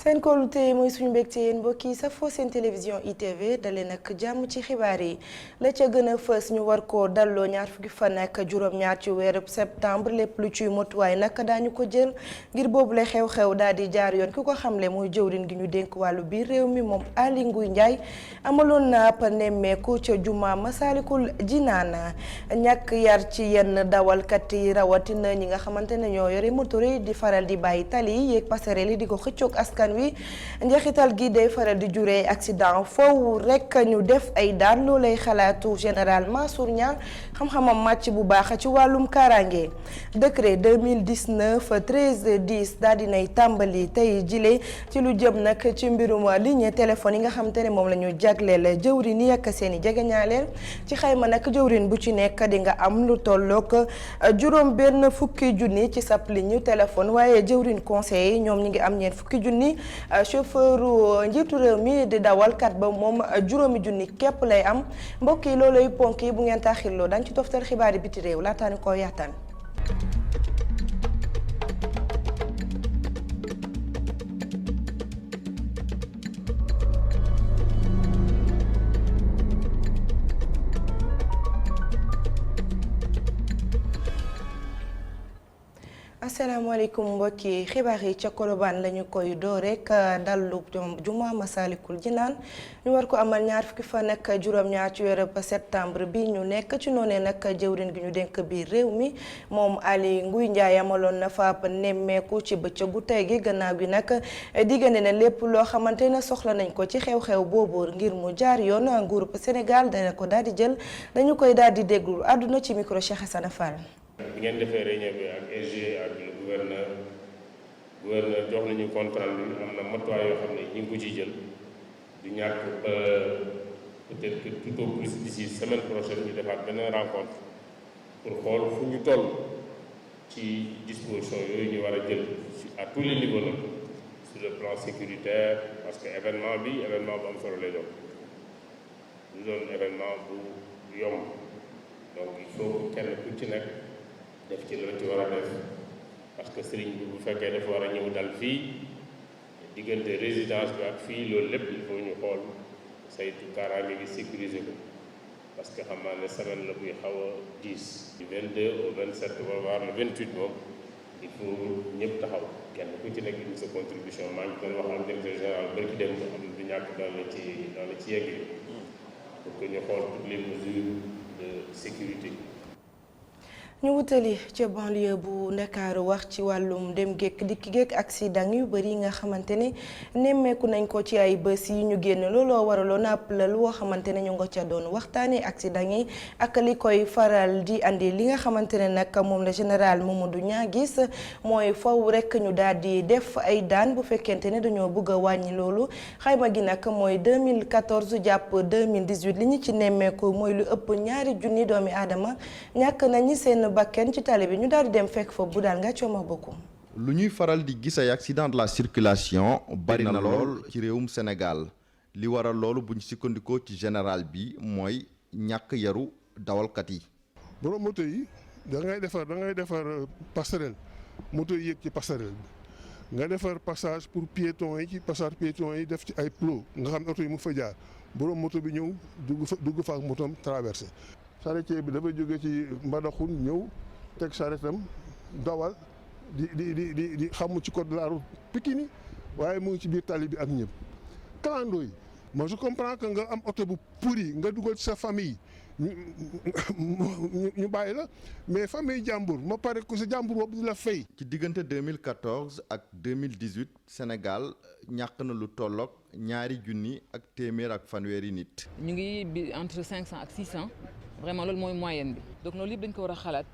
seen kóolute mooy suñu mbégte yéen mbokk yi safoo seen télévision ITV dalee nag jàmm ci xibaar yi la ca gën a fës ñu war koo dalloo ñaar fukki fan ak juróom-ñaar ci weeru septembre lépp lu ciy motuwaay nag daañu ko jël ngir boobu la xew-xew daal di jaar yoon ki ko xamle mooy jëwriñ gi ñu dénk wàllu biir réew mi moom Aly Ngouille Ndiaye amaloon na ab nemmeeku ca juma Masaalikul Jinaan ñàkk yar ci yenn dawalkat yi rawatina ñi nga xamante ne ñoo yore moto yi di faral di bàyyi tali yi yeeg passerelle yi di ko xëccoog askan wi njeexital gi day faral di juree accident foofu rek ñu def ay daan loolay xalaatu général Mansour Niang xam-xamam màcc bu baax ci wàllum kaaraange décret 2019 1310 daal dinay tàmbali tey jile ci lu jëm nag ci mbirum ligne téléphone yi nga xamante ne moom la ñu jagleel jëwrin yi ak seen i jegeñaaleel ci xayma nag jëwrin bu ci nekk di nga am lu tollook juróom benn fukki junni ci sab ligne téléphone waaye jëwrin conseil ñoom ñi ngi am ñeent fukki junni chauffeur njiitu réew mi di dawalkat ba moom juróomi junni képp lay am mbokk yi loolay ponk yi bu ngeen taaxirloo dañ ci toftal xibaari biti réew laataani ko yaataan asalaamaaleykum mbokki xibaar yi ca Colobane lañu koy door rek dallu juma Masaalikul Jinaan ñu war ko amal ñaar fukki fan ak juróom-ñaar ci weeru septembre bi ñu nekk ci noonee nag jëwrin gi ñu dénk biir réew mi moom Aly Ngouille Ndiaye amaloon na fa ab nemmeeku ci bëccëgu tey gi gannaaw gi nag diggante ne lépp loo xamante ne soxla nañ ko ci xew-xew boobu ngir mu jaar yoon nguurub Sénégal dana ko daal di jël dañu koy daal di déglu àdduna ci micro Cheikh Hassana Fall. bi ngeen defee réunion bi ak SG ak le gouverneur jox nañu compte rendu bi am na matuwaay yoo xam ne ñu ngi ko ciy jël du ñàkk peut-être que tout au plus d'ici semaine prochaine ñu defaat beneen rencontre pour xool fu ñu toll ci disposition yooyu ñu war a jël à tous les niveaux nag sur le plan sécuritaire parce que événement bu am solo lay doon du doon événement bu yomb donc il faut kenn ku ci nekk def ci la ci war a def parce que sëriñ bi bu fekkee dafa war a ñëw dal fii diggante résidence bi ak fii loolu lépp il faut ñu xool saytu kaaraange gi sécuriser ko parce que xam naa ne semaine la buy xaw a diis du 22 au 27 voire le 28 moom il faut ñëpp taxaw kenn ku ci nekk indi sa contribution maa ngi doon wax ak directeur général bërki dem am na du ñàkk dans la ci yegg pour que ñu xool toutes les mesures de sécurité. ñu wutali ca banlieue bu Ndakaaru wax ci wàllum dem géek dikki géek accident yu bari yi nga xamante ne nemmeeku nañ ko ci ay bés yi ñu génn looloo waraloon ab lal woo xamante ne ñu nga ca doon waxtaanee accident yi ak li koy faral di andi li nga xamante ne nag moom la général Mamadou Niang gis mooy faw rek ñu daal di def ay daan bu fekkente ne dañoo bëgg a wàññi loolu xayma gi nag mooy 2014 jàpp 2018 li ñu ci nemmeeku mooy lu ëpp ñaari junni doomi aadama ñàkk nañu seen bakken ci tali bi ñu daal di dem fekk fa bu daal nga cooma bokkum lu ñuy faral di gis ay accident de la circulation bari na lool ci réewum Sénégal li waral loolu bu ñu sukkandikoo ci général bi mooy ñàkk yaru dawalkat yi. borom moto yi da ngay defar passerelle moto yi yëg ci passerelle bi nga defar passage pour piétons yi ci passage piétons yi def ci ay plots nga xam ne oto yi mu fa jaar borom moto bi ñëw dugg fa ak motom traversé. charretier bi dafa jóge ci Mbadakhoune ñëw teg charrettam dawal di xamu ci code de la route Pikine waaye mu ngi ci biir tali bi ak ñëpp. clando yi moi je comprends que nga am oto bu pourri nga dugal ci sa famille ñu bàyyi la mais famille jàmbur ma pare ku sa jàmbur boobu di la fay. ci diggante 2014 ak 2018 Sénégal ñàkk na lu tolloog ñaari junni ak téeméer ak fanweeri nit. ñu ngi bi entre 500 ak 600. vraiment loolu mooy moyenne bi donc loolu yëpp dañ ko war a xalaat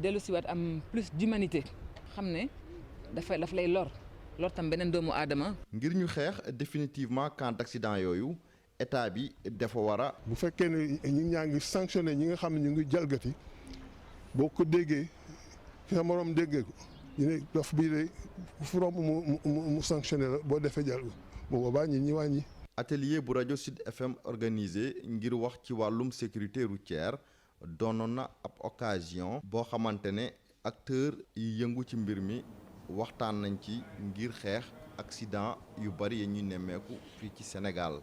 dellu siwaat am plus d'humanité xam ne daf lay lor tam beneen doomu aadama. ngir ñu xeex définitivement cas d'accident yooyu état bi dafa war a. bu fekkee ne ñaa ngi sanctionné ñi nga xam ne ñu ngi jalgati boo ko déggee fi sa morom déggee ko ñu ne dof bii de fu romb mu sanctionné la boo defee jàll bu boobaa ñi wàññi. atelier bu rajo Sud FM organisé ngir wax ci wàllum sécurité routière doonoon na ab occasion boo xamante ne acteur yi yëngu ci mbir mi waxtaan nañ ci ngir xeex accident yu bari ya ñuy nemmeeku fii ci Sénégal.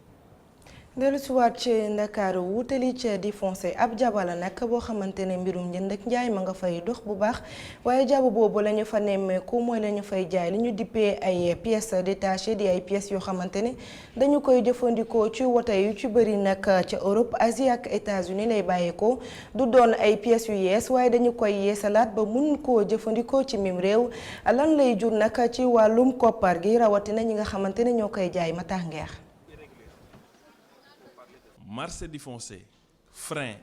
dellu si waat ci Ndakaaru wutali ca di foncé ab jaba la nag boo xamante ne mbirum njënd ak njaay ma nga fay dox bu baax waaye jaba boobu la ñu fa nemmeeku mooy la ñu fay jaay li ñu dippee ay pièces détachées di ay pièces yoo xamante ne dañu koy jëfandikoo ci woto yu ci bëri nag ca Europe Asie ak États-Unis lay bàyyeekoo du doon ay pièces yu yees waaye dañu koy yeesalaat ba mun koo jëfandikoo ci mim réew lan lay jur nag ci wàllum koppar gi rawatina ñi nga xamante ne ñoo koy jaay ma tax ngeex marché di foncé frein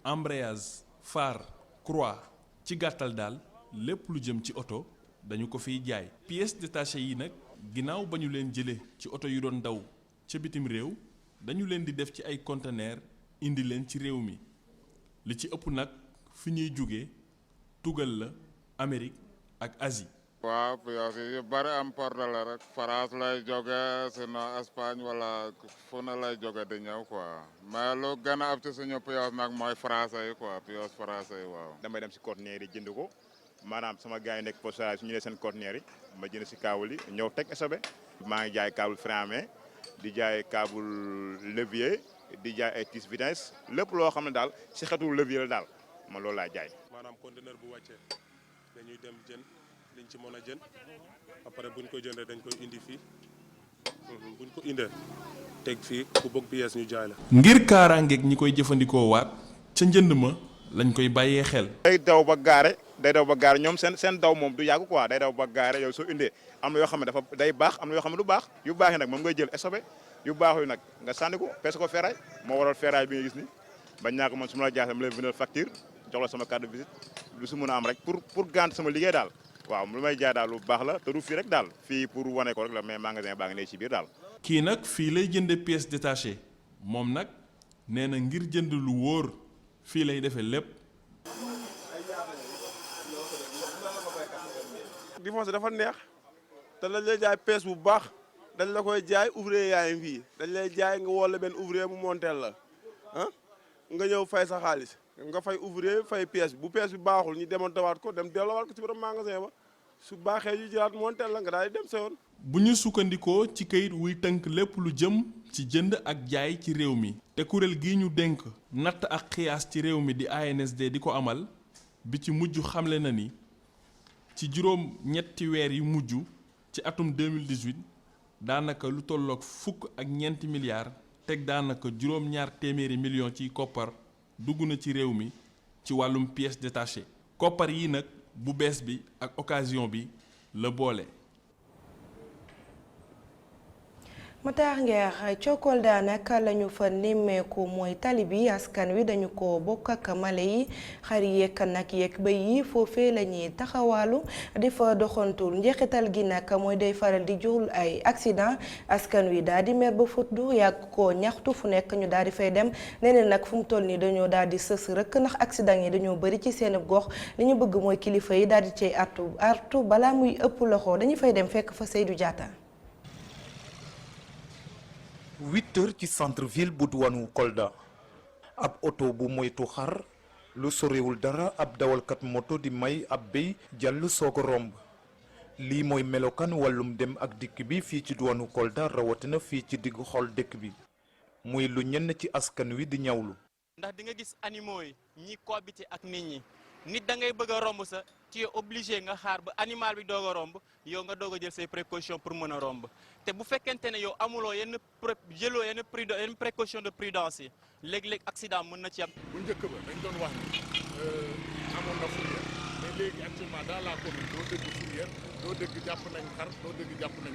embrayage phare croix ci gàttal daal lépp lu jëm ci oto dañu ko fiy jaay pièces détachées yi nag ginnaaw ba ñu leen jëlee ci oto yu doon daw ca bitim réew dañu leen di def ci ay conteneur indi leen ci réew mi li ci ëpp nag fi ñuy jóge tugal la Amérique ak Asie. waaw pièces yi yu bari import la rek France lay jóge sinon Espagne wala fu na lay jóge di ñëw quoi mais lu gën a ab ci suñu pièces nag mooy français yi quoi pièces français yi waaw. damay dem si conteneur yi jënd ko maanaam sama gars yi nekk postage su ñu nee seen conteneur yi ma jënd si câble yi ñëw teg SOB. maa ngi jaay câble frein à main di jaay câble levier di jaay ay tis vitesse lépp loo xam ne daal si xetu levier la daal man loolu laa jaay. maanaam conteneur bu wàccee dañuy dem jën liñ ci mën a jën après buñ ko jëndee dañ koy indi fii buñ ko indee teg fii ku bëgg pièce ñu jaay la. ngir kaaraangeeg ñi koy jëfandikoo waat ca njënd ma lañ koy bàyyee xel. day daw ba gaare ñoom seen daw moom du yàgg quoi day daw ba gaare yow soo indee am na yoo xam ne dafa day baax am na yoo xam ne du baax yu baax yi nag moom ngay jël SOB yu baax yu nag nga sànni ko peese ko ferraille moo waral ferraille bi nga gis ni bañ naa ko man su ma la jaay sama lay bindal facture jox la sama carte de visite lu su mën a am rek pour gànt sama liggéey daal. waaw lu may jaay daal lu baax la te du fii rek daal fii pour wane ko rek la mais magasin baa ngi ne ci biir daal. kii nag fii lay jënde pièces détachées moom nag nee na ngir jënd lu wóor fii lay defee lépp. di foncé dafa neex te dañ lay jaay pièce bu baax dañ la koy jaay ouvrier yaay fii dañ lay jaay nga woo la benn ouvrier mu monteel la ah nga ñëw fay sa xaalis nga fay ouvrier fay pièce bu pièce bi baaxul ñu demoon tawaat ko dem delloowaat ko ci borom magasin ba su baaxee ñu jëlaat monteel la nga daal di dem sa yoon. bu ñu sukkandikoo ci kayit wuy tënk lépp lu jëm ci jënd ak jaay ci réew mi te kuréel gi ñu dénk natt ak xiyaas ci réew mi di ANSD di ko amal bi ci mujj xamle na ni ci juróom ñetti weer yu mujj ci atum 2018 daanaka lu tolloog fukk ak ñeenti milliards teg daanaka juróom-ñaar téeméeri millions ciy koppar dugg na ci réew mi ci wàllum pièces détachées koppar yi nag bu bees bi ak occasion bi la boole. Matar Ngeer Cokolda nag lañu fa nemmeeku mooy tali bi askan wi dañu ko bokk ak mala yi xar yeeg nag yeeg bëy yi foofee la ñuy taxawaalu di fa doxantul njeexital gi nag mooy day faral di jur ay accident askan wi daal di mer ba futdu yàgg ko ñaxtu fu nekk ñu daal di fay dem neneen nag fu mu toll nii dañoo daal di sës rëkk ndax accident yi dañoo bëri ci seen gox li ñu bëgg mooy kilifa yi daal di cay artu balaa muy ëpp loxo dañu fay dem fekk fa Seydou Diatta. 8 heures ci centre ville bu diwaanu Kolda ab oto bu moytu xar lu sorewul dara ab dawalkat moto di may ab béy jàll soog a romb lii mooy melokaan wàllum dem ak dikk bi fii ci diwaanu Kolda rawatina fii ci diggu xol dëkk bi muy lu ñenn ci askan wi di ñawlu. ndax di nga gis animaux yi ñi cohabiter ak nit ñi nit da ngay bëgg a romb sa tu es obligé nga xaar ba animal bi doog a romb yow nga doog a jël say précautions pour mën a romb te bu fekkente ne yow amuloo yenn jëloo yenn précaution de prudence yi léeg-léeg accident mën na ci am. bu njëkk ba dañ doon wax ni amoon na fourrière mais léegi actuellement dans la commune doo dégg fourrière doo dégg jàpp nañ xar doo dégg jàpp nañ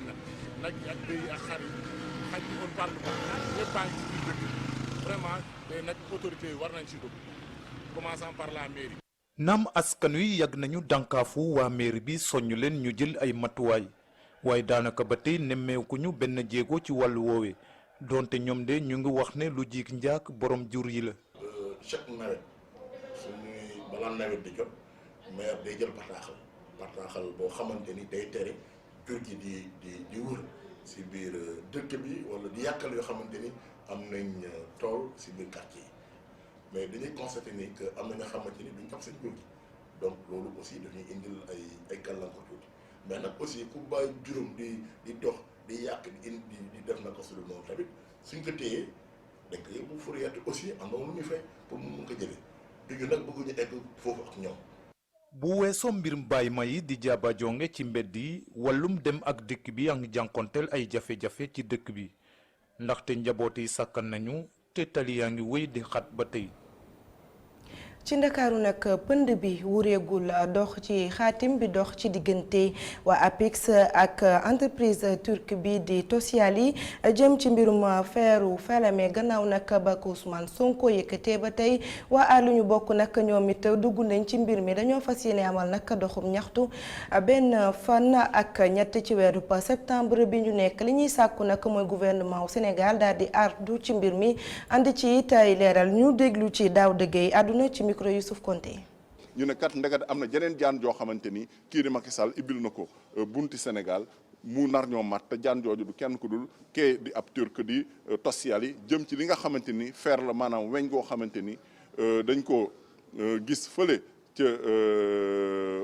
nag yi ak béy yi ak xar yi xaj yi on parle pas ñëpp a ngi ci biir dëkk vraiment mais nag autorités yi war nañ ci dugg commençant par la mairie. naam askan wi yàgg nañu dànkaafu waa mairie bi soññu leen ñu jël ay matuwaay waaye daanaka ba tey nemmeekuñu benn jéego ci wàllu woowe donte ñoom de ñu ngi wax ne lu jiig njaak borom jur yi la. chaque nawet suñuy balaa nawet di jot maire day jël bataaxal bataaxal boo xamante ni day tere jur gi di wër si biir dëkk bi wala di yàqal yoo xamante ni am nañ tool si biir quartier yi mais dañuy constaté ni que am na nga xamante ni duñ xam seen jur gi donc loolu aussi dañuy indil ay gàllankoor tuuti mais nag aussi ku bàyyi juróom di dox di yàq di def na ko su dul noonu tamit suñ ko téyee dañ ko yóbbu fourrière aussi am na lu muy fay pour mu mun ko jëlee duñu nag bëgguñu egg foofu ak ñoom. bu weesoo mbirum bàyyi ma yi di jaaba jonge ci mbedd yi wàllum dem ak dëkk bi a ngi jànkonteel ay jafe-jafe ci dëkk bi ndaxte njaboot yi sàkkan nañu te tali yaa ngi wéy di xat ba tey. ci ndakaaru nag pënd bi wureegul dox ci xaatim bi dox ci diggante waa APIX ak entreprise turque bi di Tosyali jëm ci mbirum feeru Falémé gannaaw nag ba ko Ousmane Sonko yëkkatee ba tey waa lu ñu bokk nag ñoom it dugg nañ ci mbir mi dañoo fas yéene amal nag doxum ñaxtu benn fan ak ñett ci weeru septembre bi ñu nekk li ñuy sàkku nag mooy gouvernement wu Sénégal daal di ardu ci mbir mi andi ci tay leeral ñu déglu ci daaw dëggee àdduna ci micro Youssouf Konté. ñu ne kat ndeket am na jeneen jaan joo xamante ni kii di Macky Sall ibbil na ko bunti Sénégal mu nar ñoo mat te jaan jooju du kenn ku dul kee di ab turc di Tosyali jëm ci li nga xamante ni fer la maanaam weñ goo xamante ni dañ ko gis fële ca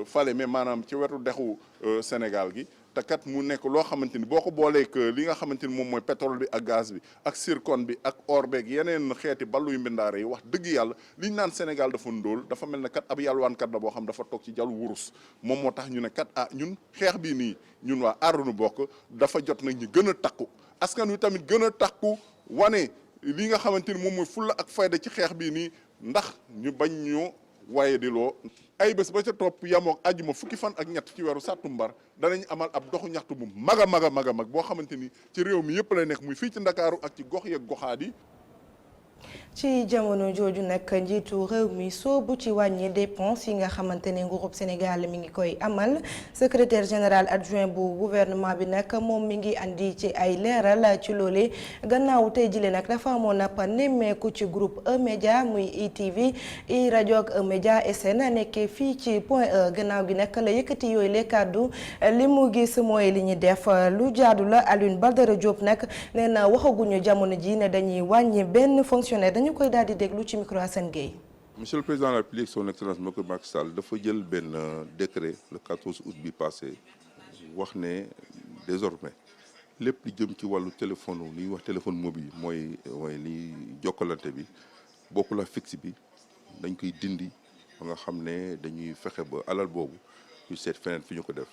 Falémé maanaam ci wetu dexu Sénégal gi te kat mu nekk loo xamante ni boo ko booleek li nga xamante ni moom mooy pétrole bi ak gaz bi ak zircon bi ak or beeg yeneen xeeti balluy mbindaare yi wax dëgg yàlla li ñu naan Sénégal dafa ndóol dafa mel ne kat ab yàlwaankat la boo xam dafa toog ci jalu wurus moom moo tax ñu ne kat ñun xeex bii nii ñun waa aar nu bokk dafa jot nag ñu gën a takku askan wi tamit gën a takku wane li nga xamante ni moom mooy fulla ak fayda ci xeex bii nii ndax ñu bañ ñu waaye di loo ay bés ba ca topp yamook àjjuma fukki fan ak ñett ci weeru sàttumbar danañ amal ab doxu ñaxtu bu mag a mag boo xamante ni ci réew mi yëpp lay nekk muy fii ci Ndakaaru ak ci gox yeeg goxaat yi. ci jamono jooju nag njiitu réew mi soobu ci wàññi dépense yi nga xamante ne nguurub Sénégal mi ngi koy amal secrétaire général adjoint bu gouvernement bi nag moom mi ngi andi ci ay leeral ci loole gannaaw tey jile nag dafa amoon ab nemmeeku ci groupe E-Média muy ITV i rajo ak E-Média SN nekkee fii ci point E gannaaw gi nag la yëkkati yooyu le kàddu li mu gis mooy li ñu def lu jaadu la. Alioune Badara Diop nag nee na waxaguñu jamono ji ne dañuy wàññi benn fonctionnaire dañu koy daal di déglu ci micro Assane Gueye. Monsieur le président de la République son excellence Macky Sall dafa jël benn décret le 14 août bi passé wax ne désormais lépp li jëm ci wàllu téléphone li ñuy wax téléphone mobile mooy li jokkalante bi bokkul ak fixe bi dañ koy dindi ba nga xam ne dañuy fexe ba alal boobu ñu seet feneen fi ñu ko def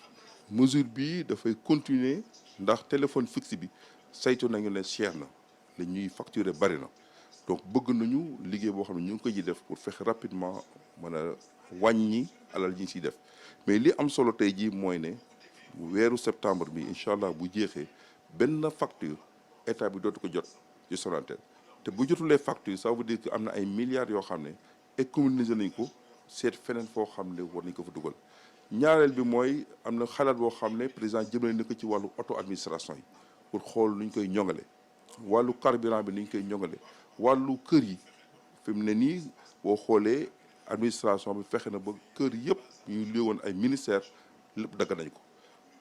mesure bi dafay continuer ndax téléphone fixe bi saytu nañu ne cher na la ñuy facturer bari na. donc bëgg nañu liggéey boo xam ne ñu ngi ko ji def pour fexe rapidement mën a wàññi alal yi ñu siy def mais li am solo tey jii mooy ne weeru septembre bi incha allah bu jeexee benn facture état bi dootu ko jot ci Sonatel te bu jotulee facture ça veut dire que am na ay milliards yoo xam ne économiser nañ ko seet feneen foo xam ne war nañ ko fa dugal. ñaareel bi mooy am na xalaat boo xam ne président jëmale na ko ci wàllu auto administration yi pour xool nu ñu koy ñoŋale wàllu carburant bi nu ñu koy ñoŋale. wàllu kër yi fi mu ne nii boo xoolee administration bi fexe na ba kër yëpp ñu léewoon ay ministère lépp dagg nañ ko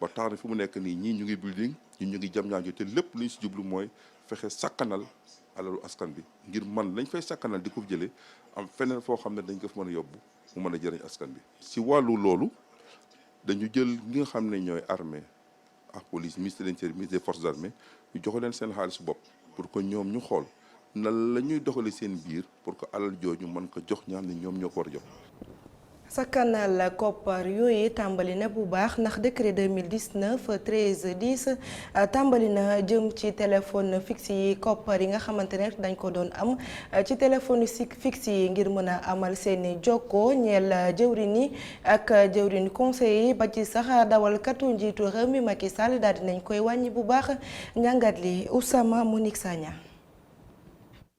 ba tax na fi mu nekk nii ñii ñu ngi building ñi ñu ngi jam ñaajo te lépp lu ñu si jublu mooy fexe sakkanal alalu askan bi ngir man lañ fay sakkanal di ko jëlee am feneen foo xam ne dañ ko fa mën a yóbbu mu mën a jëriñ askan bi. si wàllu loolu dañu jël ñi nga xam ne ñooy armée ak police ministre de l'intérieur ministre des forces armées ñu joxe leen seen xaalisu bopp pour que ñoom ñu xool. nan la ñuy doxale seen biir pour que alal jooju mën ko jox ñaar ne ñoom ñoo ko war a jox. sakkanal koppar yooyu tàmbali na bu baax ndax décret 2019-13-10 tàmbali na jëm ci téléphone fixe yi koppar yi nga xamante ne dañ ko doon am ci téléphone fixe yi ngir mën a amal seeni jokkoo ñeel jëwriñ yi ak jëwriñ conseil yi ba ci sax dawalkatu njiitu réew mi Macky Sall daal dinañ koy wàññi bu baax njàngat li Oussama Monique Sagna.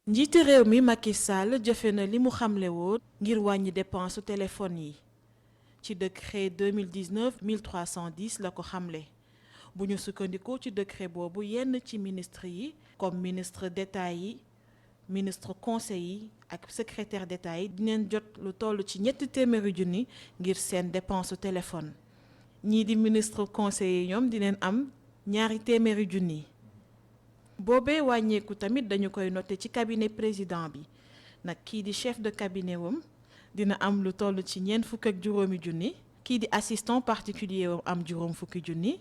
njiiti réew mi Macky Sall jëfe na li mu xamle woon ngir wàññi dépense su téléphone yi ci décret 2019-1310 la ko xamle bu ñu sukkandikoo ci décret boobu yenn ci ministre yi comme ministre d'État yi ministre conseil yi ak secrétaire d'État yi dinañ jot lu toll ci 300 000 ngir seen dépense su téléphone ñii di ministre conseiller ñoom dinañ am 200 junni. boobee wàññeeku tamit dañu koy noté ci cabinet président bi nag kii di chef de cabinet wam dina am lu toll ci 45 junni. kii di assistant particulier wam am 40 junni.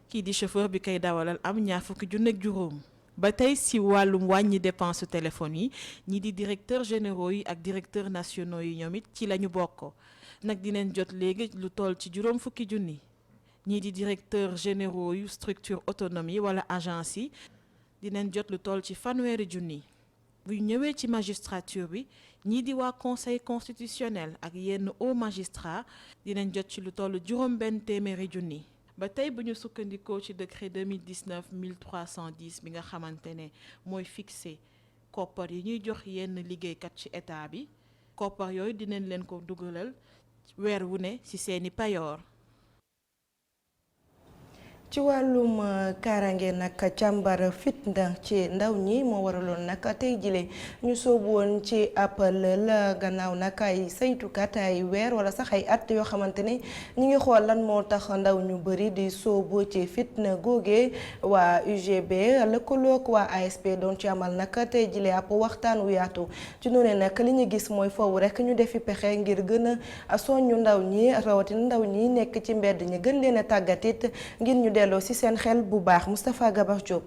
kii di chauffeur bi koy dawalal am 20 junni ak juróom. ba tey si wàllum wàññi dépense téléphone yi ñii di directeur généraux yi ak directeur nationaux yi ñoom it ci la ñu bokk nag dinañ jot léegi lu toll ci 40 junni. ñii di directeur généraux yu structure autonome yi wala agence yi dinañ jot lu toll ci fanweeri junni. bu ñëwee ci magistrature bi ñii di waa conseil constitutionnel ak yenn haut magistrat dinañ jot ci lu toll juróom-benn téeméeri junni. ba tey bu ñu sukkandikoo ci décret 2019-1310 bi nga xamante ne mooy fixé koppar yi ñuy jox yenn liggéeykat ci état bi koppar yooyu dinañ leen ko dugalal weer wu ne ci seeni payoor. ci wàllum kaaraange nag càmbar fitna ci ndaw ñi moo waraloon nag tey jile ñu soobu woon ci appel la gannaaw nag ay saytukat ay weer wala sax ay at yoo xamante ne ñi ngi xool lan moo tax ndaw ñu bëri di soobu ci fitna googee waa UGB lëkkaloog waa ASP doon ci amal nag tey jile ab waxtaan wu yaatu ci noonu nag li ñu gis mooy foofu rek ñu defi pexe ngir gën a soññu ndaw ñi rawatina ndaw ñi nekk ci mbedd ñi gën leen a tàggatit ngir ñu delloo ci seen xel bu baax Moustapha Gabar Diop.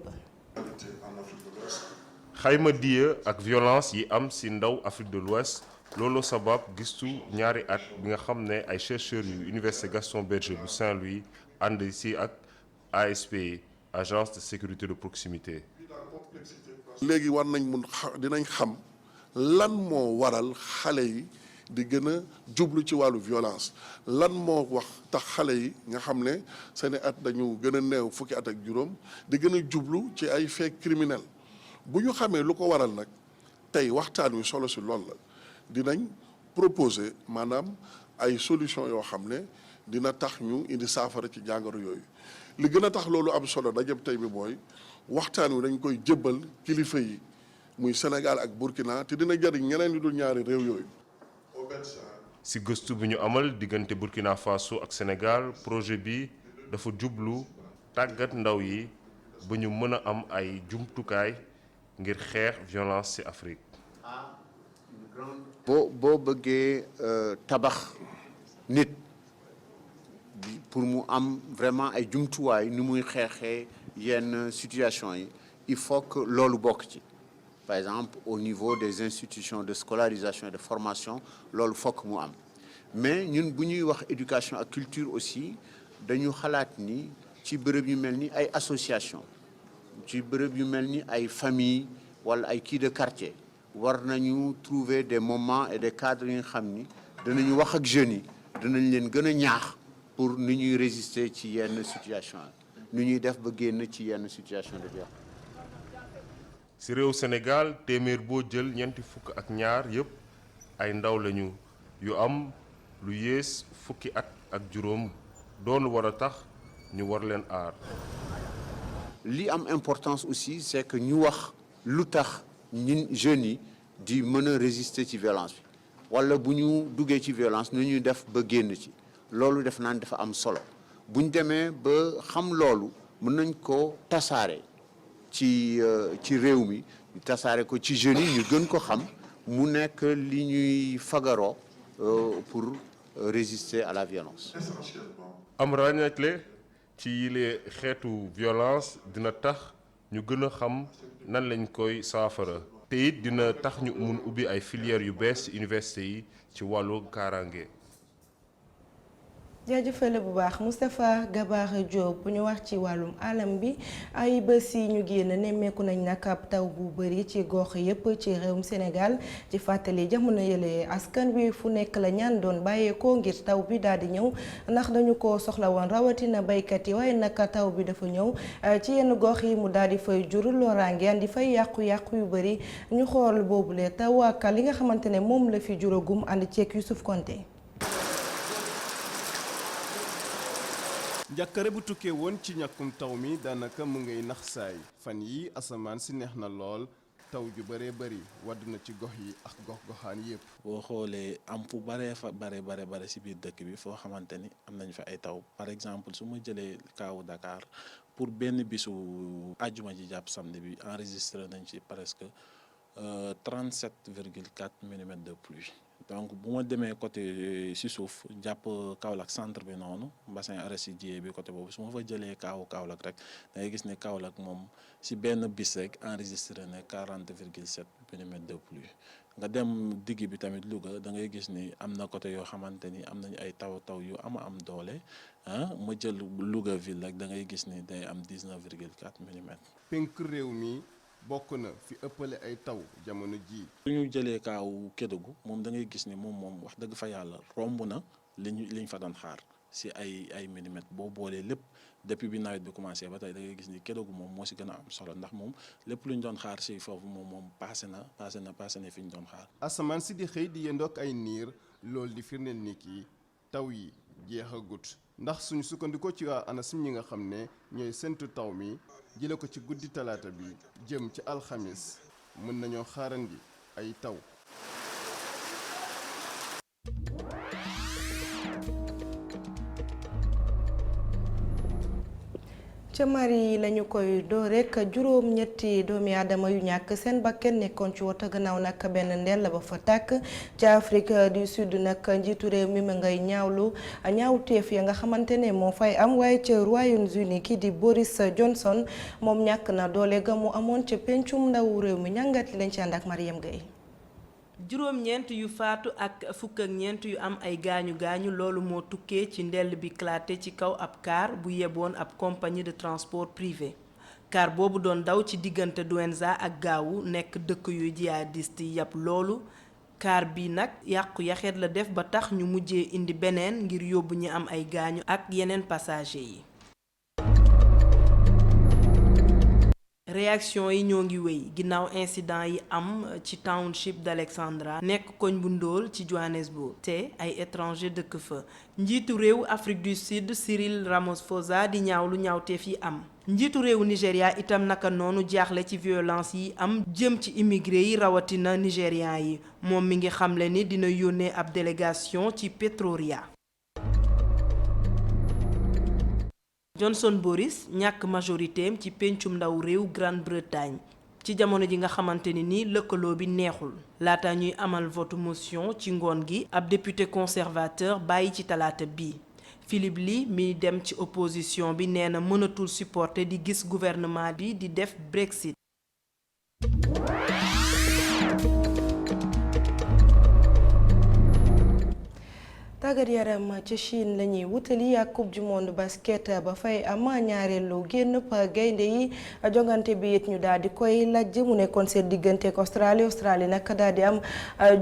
xayma diya ak violence yi am ci ndaw Afrique de l'Ouest loolu sabab gistu ñaari at bi nga xam ne ay chercheurs yu Université Gaston Berger bu Saint-Louis ànd ci ak ASP agence de sécurité de proximité. léegi war nañ dinañ xam lan moo waral xale yi di gën a jublu ci wàllu violence lan moo wax tax xale yi nga xam ne seeni at dañu gën a néew fukki at ak juróom di gën a jublu ci ay faits criminels bu ñu xamee lu ko waral nag tey waxtaan wi solo si lool la dinañ proposer maanaam ay solution yoo xam ne dina tax ñu indi saafara ci jàngoro yooyu li gën a tax loolu am solo dajëb tey bi mooy waxtaan wi dañ koy jébbal kilifa yi muy Sénégal ak Burkina te dina jariñ ñeneen yu dul ñaari réew yooyu. ci gëstu bi ñu amal diggante Burkina Faso ak Sénégal projet bi dafa jublu tàggat ndaw yi ba ñu mën a am ay jumtukaay ngir xeex violence ci Afrique. boo bëggee tabax nit pour mu am vraiment ay jumtuwaay ni muy xeexee yenn situation yi il faut que loolu bokk ci. Par exemple au niveau des institutions de scolarisation et de formation loolu fokk mu am mais ñun bu ñuy wax éducation ak culture aussi dañu xalaat ni ci bërëb yu mel ni ay association ci bërëb yu mel ni ay famille wala ay kii de quartier war nañu trouver des moments et des cadres yi nga xam ni danañu wax ak jeunes yi danañ leen gën a ñaax pour ni ñuy résister ci yenn situation ni ñuy def ba génn ci yenn situation de violence. ci réew Sénégal téeméer boo jël ñeenti fukk ak ñaar yépp ay ndaw lañu yu am lu yées fukki at ak juróom doon war a tax ñu war leen aar. li am importance aussi c'est que ñu wax lu tax ñun jeunes yi di mën a résister ci violence bi wala bu ñu duggee ci violence nu ñuy def ba génn ci loolu def naan dafa am solo bu ñu demee ba xam loolu mën nañ ko tasaare. ci réew mi ñu tasaare ko ci jeunes yi ñu gën ko xam mu nekk li ñuy fagaroo pour résister à la violence. am ràññeekle ci yile xeetu violence dina tax ñu gën a xam nan lañ koy saafara te it dina tax ñu mun ubbi ay filières yu bees ci université yi ci wàllu kaaraange. jaajëfale bu baax Moustapha Gabar Diop bu ñu wax ci wàllum alam bi ay bés yi ñu génn nemmeeku nañ nag ab taw bu bëri ci gox yépp ci réewum Sénégal ci fàttali jamono yële askan wi fu nekk la ñaan doon bàyyeekoo ngir taw bi daal di ñëw ndax dañu ko soxla woon rawatina baykat yi waaye nag taw bi dafa ñëw ci yenn gox yi mu daal di fay jur loraange andi fay yàqu-yàqu yu bëri ñu xool boobule taw ak li nga xamante ne moom la fi juragum ànd ceeg Youssouf Konté. njàkkare bu tukkee woon ci ñàkkum taw mi daanaka mu ngay nax saay fan yi asamaan si neex na lool taw ju bëree bëri wadd na ci gox yi ak gox-goxaan yëpp. boo xoolee am fu bare si biir dëkk bi foo xamante ni am nañ fa ay taw par exemple su ma jëlee kaawu Dakar pour benn bisu àjjuma ji jàpp samedi bi enregistré nañ ci presque 37,4 millimètres de pluie. donc bu ma demee côté si suuf jàpp Kaolack centre bi noonu bassin arachidier bi côté boobu su ma fa jëlee kaawu Kaolack rek da ngay gis ne Kaolack moom si benn bis rek enregistré na 40,7 millimètres de pluie. nga dem digg bi tamit Louga da ngay gis ni am na côté yoo xamante ni am nañu ay taw yu am doole ma jël Louga ville rek da ngay gis ni day am 19,4 millimètres. penk réew mi bokk na fi ëppale ay taw jamono ji. su ñu jëlee kaawu Kédougou moom da ngay gis ni moom wax dëgg fa yàlla romb na liñ fa doon xaar si ay millimètres boo boolee lépp depuis bi nawet bi commencé ba tey da ngay gis ni Kédougou moom moo si gën a am solo ndax moom lépp lu ñu doon xaar si foofu moom passé na fi ñu doon xaar. asamaan si di xëy di yendoog ay niir loolu di firndeel ni kii taw yi jeexagut ndax suñu sukkandikoo ci waa ANACIM ñi nga xam ne ñooy séntu taw mi jële ko ci guddi talaata bi jëm ci alxamis mën nañoo xaarandi ay taw. ca Mali lañu koy door rek juróom-ñetti doomi aadama yu ñàkk seen bakken nekkoon ci woto gannaaw nag benn ndel ba fa tàkk ci Afrique du Sud nag njiitu réew mi ma ngay ñaawteef ya nga xamante ne moo fay am waaye ca Royaume-Uni kii di Boris Johnson moom ñàkk na doole ga mu amoon ca pencum ndawu réew mi ñàngat lañ ci ànd ak Mariam Gueye. juróom-ñeent yu faatu ak fukk ak ñeent yu am ay gaañu loolu moo tukkee ci ndell bi éclaté ci kaw ab car bu yeboon ab compagnie de transport privé. car boobu doon daw ci diggante Douenza ak Gao nekk dëkk yu jihadiste yi yàpp loolu car bi nag yàqu yaxeet la def ba tax ñu mujjee indi beneen ngir yóbbu ñi am ay gaañu ak yeneen passager yi. réaction yi ñoo ngi wéy ginnaaw incident yi am ci township d'Alexandra nekk koñ bu ndóol ci Johannesburg te ay étranger dëkk fa njiitu réew Afrique du Sud Cyril Ramaphosa di ñaawlu ñaawteef yi am njiitu réew Nigéria itam naka noonu jaaxle ci violence yi am jëm ci immigré yi rawatina nigérian yi moom mi ngi xamle ni dina yónnee ab délégation ci Pretoria. Johnson Boris ñàkk majorité ci pencum ndaw réew Grande-Bretagne ci jamono ji nga xamante ni lëkkaloo bi neexul laata ñuy amal vote motion ci ngoon gi ab député conservateur bàyyi ci talaata bi Philippe Lee mi dem ci opposition bi nee na mënatul supporter di gis gouvernement bi di def Brexit. tàggat yaram ca Chine la ñuy wutali ak coupe du monde basket ba fay am ñaareelu génn gaynde yi jongante bi it ñu daal di koy lajj mu nekkoon seen diggante ak Australie nag daal di am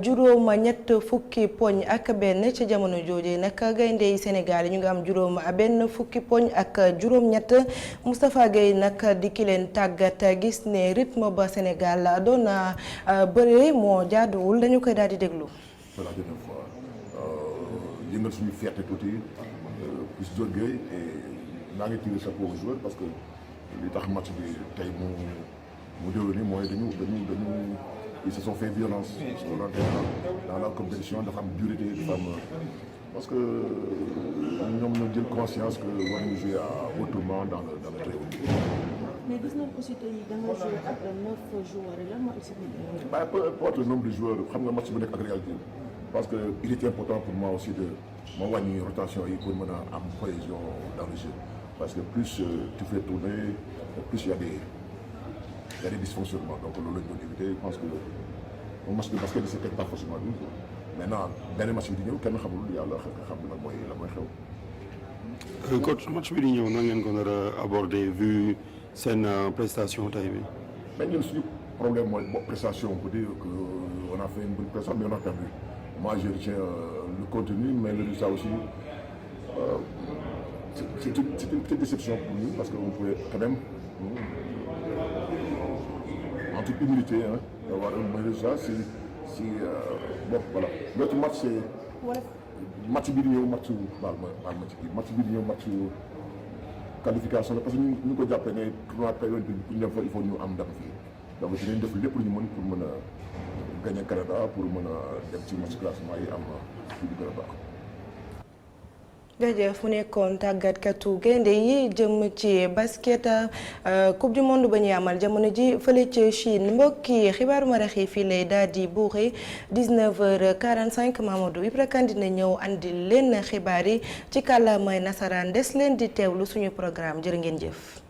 juróom-ñett fukki poñ ak benn ca jamono jooje nag gaynde yi Sénégal yi ñu ngi am juróom-benn fukki poñ ak juróom-ñett Moustapha Gueye nag di ki leen tàggat gis ne rythme ba Sénégal doon bëree moo jaaduwul dañu koy daal di déglu. yëngal suñu fierté tuuti plus d'orgueil et naa ngi tiré chapeau aux joueurs parce que li tax match bi tey mu déwéni mooy dañu ils se sont fait violence dans la compétition dafa am dureté dafa am parce que ñoom ñoo jël conscience que war nañu jouer autrement dans le très haut niveau. mais gis nañ aussi tey da nga joué ak 9 joueurs lan moo expliqué. peu importe le nombre de joueurs xam nga match bu nekk ak réalité parce que il était important pour moi aussi de ma wàññi rotation yi pour mën a am cohésion dans le jeu parce que plus tu fais tourner plus il y a des dysfonctionnements donc loolu lañ doon éviter je pense que le match de basket c'était pas forcément lui maintenant benn match bi di ñëw kenn xamul yàlla xam na la mooy xew. coach match bi di ñëw na ngeen ko nar a aborder vu seen prestation tey bi. mais ñun suñu problème mooy prestation on peut dire que on a fait une bonne prestation mais on a perdu. Moi, je retiens le contenu, mais le résultat aussi, c'est une petite déception pour nous, parce qu'on pouvait quand même, en toute humilité, avoir un bon résultat. Bon, voilà. Notre match, c'est match vidéo, match qualification, parce que nous avons fait une tournoi période, il faut nous amener. donc dinañ def lépp lu ñu mën pour mën a gagner Canada pour mën a dem ci match classement yi am fi bu gën a baax. jaajëf mu nekkoon tàggatkatu gaynde yi jëm ci basket coupe du monde ba ñuy amal jamono ji fële ca Chine mbokki xibaaru marax yi fii lay daal di buuxee 19h45 Mamadou Ibra Kane dina ñëw andi leen xibaar yi ci kàllaamay nasaraan des leen di teewlu suñu programme jërë ngeen jëf.